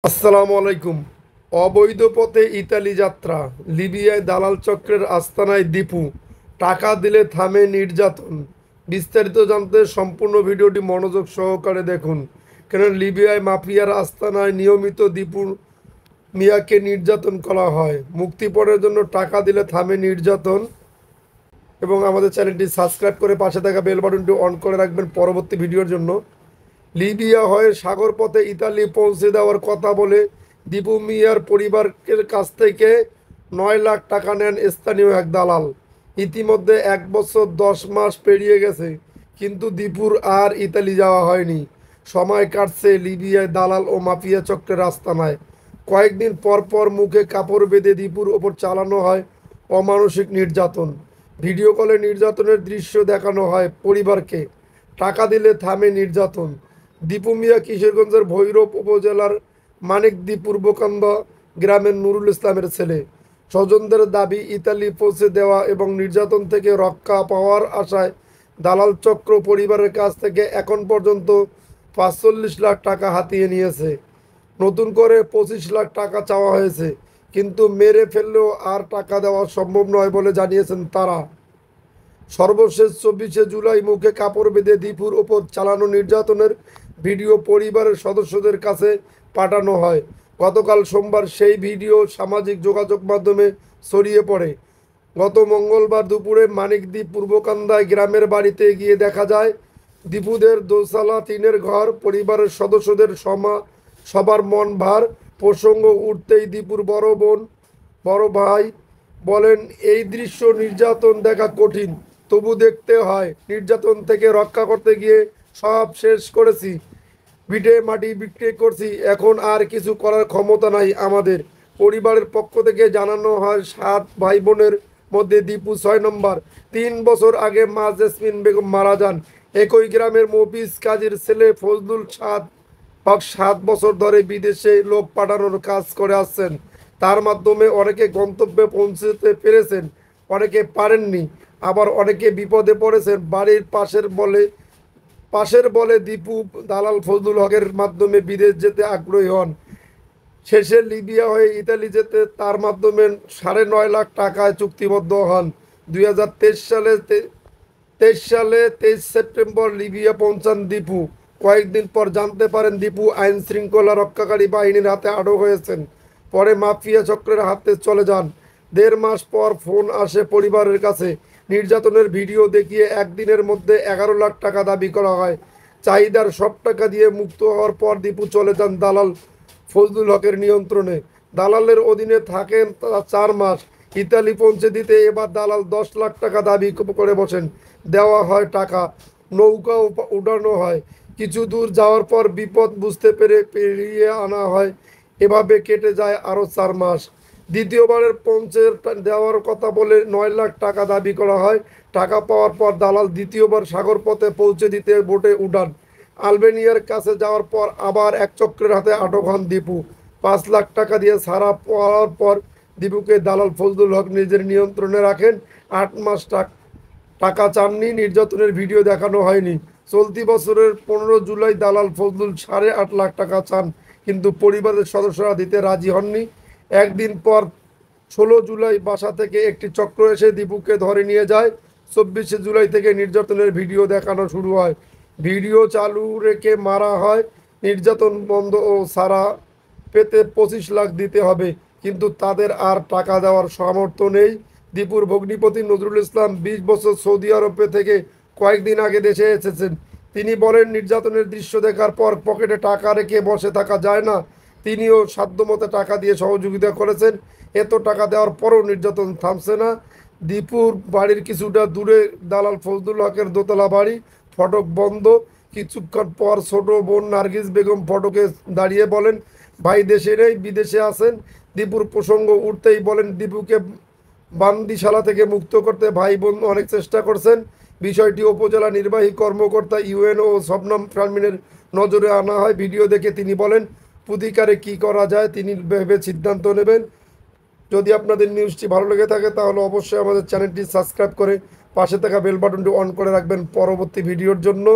আসসালামু আলাইকুম। অবৈধ পথে ইতালি যাত্রা, লিবিয়ায় দালাল চক্রের আস্তানায় দীপু, টাকা দিলে থামে নির্যাতন। বিস্তারিত জানতে সম্পূর্ণ ভিডিওটি মনোযোগ সহকারে দেখুন। কেন লিবিয়ায় মাফিয়ার আস্তানায় নিয়মিত দীপু মিয়াকে নির্যাতন করা হয়। মুক্তিপণের জন্য টাকা দিলে থামে নির্যাতন। এবং আমাদের চ্যানেলটি সাবস্ক্রাইব করে পাশে থাকা বেল বাটনটি অন করে রাখবেন পরবর্তী ভিডিওর জন্য। লিবিয়া হয়ে সাগর পথে ইতালি পৌঁছে দেওয়ার কথা বলে দীপু মিয়ার পরিবারের কাছ থেকে 9 লাখ টাকা নেন স্থানীয় এক দালাল। ইতিমধ্যে 1 বছর 10 মাস পেরিয়ে গেছে, কিন্তু দীপুর আর ইতালি যাওয়া হয়নি। সময় কাটছে লিবিয়ায় দালাল ও মাফিয়া চক্রের আস্তানায়। কয়েকদিন পর পর মুখে কাপড় বেঁধে দীপুর ওপর চালানো হয় অমানসিক নির্যাতন। ভিডিও কলে নির্যাতনের দৃশ্য দেখানো হয় পরিবারকে। টাকা দিলে থামে নির্যাতন। দীপু মিয়া কিশোরগঞ্জের ভৈরব উপজেলার মানিকদি পূর্বকান্দা গ্রামের নুরুল ইসলামের ছেলে। স্বজনদের দাবি, ইতালি পৌঁছে দেওয়া এবং নির্যাতন থেকে রক্ষা পাওয়ার আশায় দালাল চক্র পরিবারের কাছ থেকে এখন পর্যন্ত 45 লাখ টাকা হাতিয়ে নিয়েছে। নতুন করে 25 লাখ টাকা চাওয়া হয়েছে, কিন্তু মেরে ফেললেও আর টাকা দেওয়া সম্ভব নয় বলে জানিয়েছেন তারা। সর্বশেষ 24শে জুলাই মুখে কাপড় বেঁধে দীপুর ওপর চালানো নির্যাতনের ভিডিও পরিবারের সদস্যদের কাছে পাঠানো হয়। গতকাল সোমবার সেই ভিডিও সামাজিক যোগাযোগ মাধ্যমে ছড়িয়ে পড়ে। গত মঙ্গলবার দুপুরে মানিকদ্বীপ পূর্বকান্দায় গ্রামের বাড়িতে গিয়ে দেখা যায় দীপুদের দোতলা টিনের ঘর। পরিবারের সদস্যদের সবার মন ভার। প্রসঙ্গ উঠতেই দীপুর বড় বোন, বড় ভাই বলেন, এই দৃশ্য নির্যাতন দেখা কঠিন, তবু দেখতে হয়। নির্যাতন থেকে রক্ষা করতে গিয়ে সব শেষ করেছি, ভিটে মাটি বিক্রি করছি, এখন আর কিছু করার ক্ষমতা নাই আমাদের। পরিবারের পক্ষ থেকে জানানো হয় 7 ভাই বোনের মধ্যে দীপু 6 নম্বর। 3 বছর আগে মা জেসমিন বেগম মারা যান। একই গ্রামের মফিজ কাজীর ছেলে ফজলুল 7 বছর ধরে বিদেশে লোক পাঠানোর কাজ করে আসছেন। তার মাধ্যমে অনেকে গন্তব্যে পৌঁছতে পেরেছেন, অনেকে পারেননি, আবার অনেকে বিপদে পড়েছেন। বাড়ির পাশের বলে দীপু দালাল ফজলুল হকের মাধ্যমে বিদেশ যেতে আগ্রহী হন। শেষে লিবিয়া হয়ে ইতালি যেতে তার মাধ্যমে 9.5 লাখ টাকায় চুক্তিবদ্ধ হন। 2023 সালে 23 সেপ্টেম্বর লিবিয়া পৌঁছান দীপু। কয়েকদিন পর জানতে পারেন দীপু আইন শৃঙ্খলা রক্ষাকারী বাহিনীর হাতে আটক হয়েছেন। পরে মাফিয়া চক্রের হাতে চলে যান। 1.5 মাস পর ফোন আসে পরিবারের কাছে। নির্যাতনের ভিডিও দেখিয়ে একদিনের মধ্যে 11 লাখ টাকা দাবি করা হয়। চাহিদার সব টাকা দিয়ে মুক্ত হওয়ার পর দীপু চলে যান দালাল ফজলুল হকের নিয়ন্ত্রণে। দালালের অধীনে থাকেন 4 মাস। ইতালি পৌঁছে দিতে এবার দালাল 10 লাখ টাকা দাবি করে বসেন। দেওয়া হয় টাকা, নৌকা উঠানো হয়। কিছু দূর যাওয়ার পর বিপদ বুঝতে পেরে পেরিয়ে আনা হয়। এভাবে কেটে যায় আরও 4 মাস। দ্বিতীয়বারের পৌঁছে দেওয়ার কথা বলে 9 লাখ টাকা দাবি করা হয়। টাকা পাওয়ার পর দালাল দ্বিতীয়বার সাগর পথে পৌঁছে দিতে বোটে উঠান। আলবেনিয়ার কাছে যাওয়ার পর আবার এক চক্রের হাতে আটক হন দীপু। 5 লাখ টাকা দিয়ে ছাড়া পাওয়ার পর দীপুকে দালাল ফজলুল হক নিজের নিয়ন্ত্রণে রাখেন। 8 মাস টাকা চাননি, নির্যাতনের ভিডিও দেখানো হয়নি। চলতি বছরের 15 জুলাই দালাল ফজলুল 8.5 লাখ টাকা চান, কিন্তু পরিবারের সদস্যরা দিতে রাজি হননি। একদিন পর 16 জুলাই বাসা থেকে একটি চক্র এসে দীপুকে ধরে নিয়ে যায়। 24শে জুলাই থেকে নির্যাতনের ভিডিও দেখানো শুরু হয়। ভিডিও চালু রেখে মারা হয়। নির্যাতন বন্ধ ও ছাড়া পেতে 25 লাখ দিতে হবে, কিন্তু তাদের আর টাকা দেওয়ার সামর্থ্য নেই। দীপুর ভগ্নিপতি নজরুল ইসলাম 20 বছর সৌদি আরবে থেকে কয়েকদিন আগে দেশে এসেছেন। তিনি বলেন, নির্যাতনের দৃশ্য দেখার পর পকেটে টাকা রেখে বসে থাকা যায় না। তিনিও সাধ্যমতো টাকা দিয়ে সহযোগিতা করেছেন। এত টাকা দেওয়ার পরও নির্যাতন থামছে না। দীপুর বাড়ির কিছুটা দূরে দালাল ফজলুল হকের দোতলা বাড়ি। ফটক বন্ধ। কিছুক্ষণ পর ছোট বোন নার্গিস বেগম ফটকে দাঁড়িয়ে বলেন, ভাই দেশে নেই, বিদেশে আছেন। দীপুর প্রসঙ্গ উঠতেই বলেন, দীপুকে বান্দিশালা থেকে মুক্ত করতে ভাই বোন অনেক চেষ্টা করছেন। বিষয়টি উপজেলা নির্বাহী কর্মকর্তা ইউএনও শবনম শারমিনের নজরে আনা হয়। ভিডিও দেখে তিনি বলেন, প্রতিকারে কি করা যায় তিনি ভেবে সিদ্ধান্ত নেবেন। যদি আপনাদের নিউজটি ভালো লেগে থাকে তাহলে অবশ্যই আমাদের চ্যানেলটি সাবস্ক্রাইব করে পাশে থাকা বেল বাটনটি অন করে রাখবেন পরবর্তী ভিডিওর জন্য।